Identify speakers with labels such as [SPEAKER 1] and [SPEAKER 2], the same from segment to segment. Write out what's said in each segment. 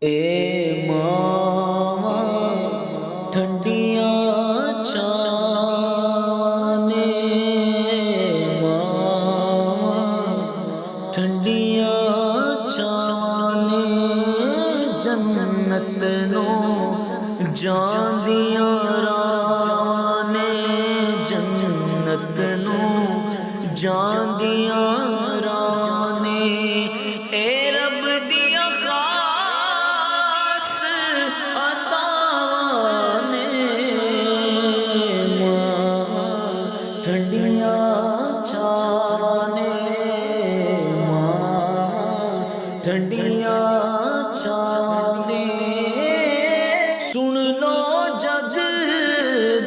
[SPEAKER 1] ए मावा ठंडियां छावां ने मावा ठंडियां छावां ने जन्नत नो जांदियां रावां ने जन्नत नो जांदियां रावां ने ए रब दिया खास अतावां ने मां ठंडियां छावां ने मां ठंडियां छावां ने सुन लो जग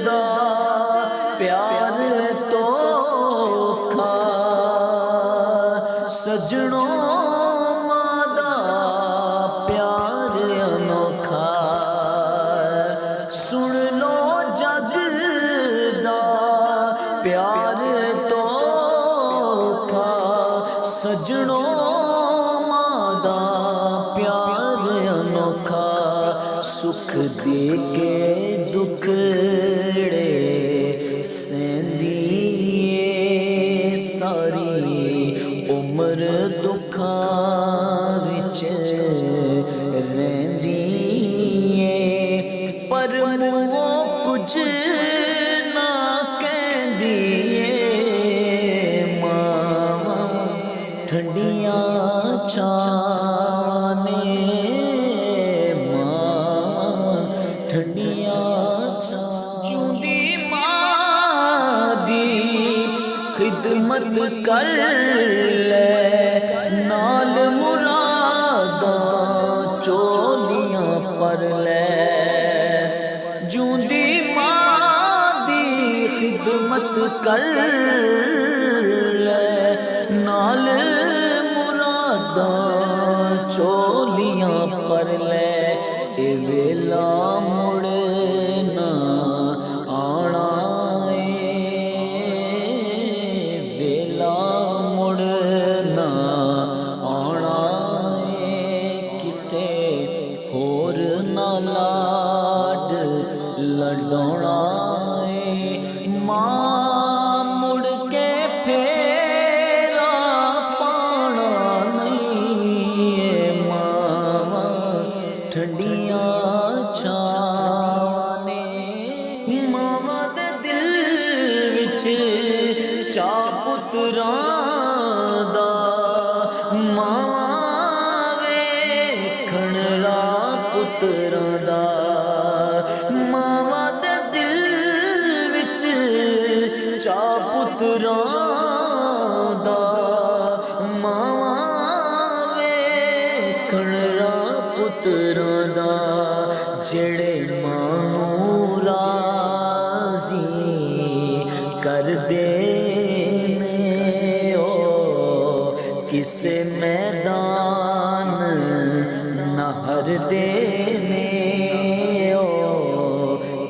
[SPEAKER 1] दा प्यार तो खा सजनों मादा प्यार अनोखा सुन लो जग दा प्यार तो खा सजनों मादा प्यार अनोखा सुख दे के दुखड़े सेंदिए सारी उम्र दुखां विच रहिंदिए पर मूंहों कुछ ना कहंदिए मां ठंडियां छावां ने ठंडियां जूंदी मां दी खिदमत कर ले नाल मुरादां चोलियां पर ले जूंदी मां दी खिदमत कर ले नाल मुरादां चोलियां पर ले ए वेला मुड़ ना आना वेला मुड़ ना आना किसे होर ना लाड लडोना मां मुड़ के फेरा पाना नहीं मां ठंडियां छावां ने मावां दे दिल विच चा पुत्रां दा मावां वेखण रा पुत्रां दा मावां दे दिल विच चा पुत्रां दा मावां वेखण रा पुत्रां दा जेड़े मानू राज़ी कर दे ओ किसे मैदान नहर दे ओ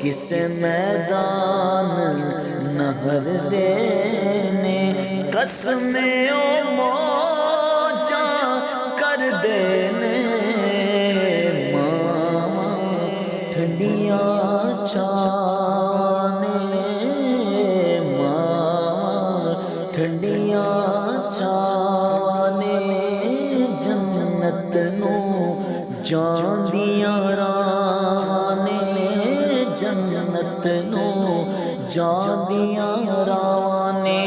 [SPEAKER 1] किसे मैदान नहर दे कसमे ओ मौजा कर देने ठंडियां छावां ने मां ठंडियां छावां ने जन्नत नो जांदियां रावां ने जन्नत नो जांदियां रावां ने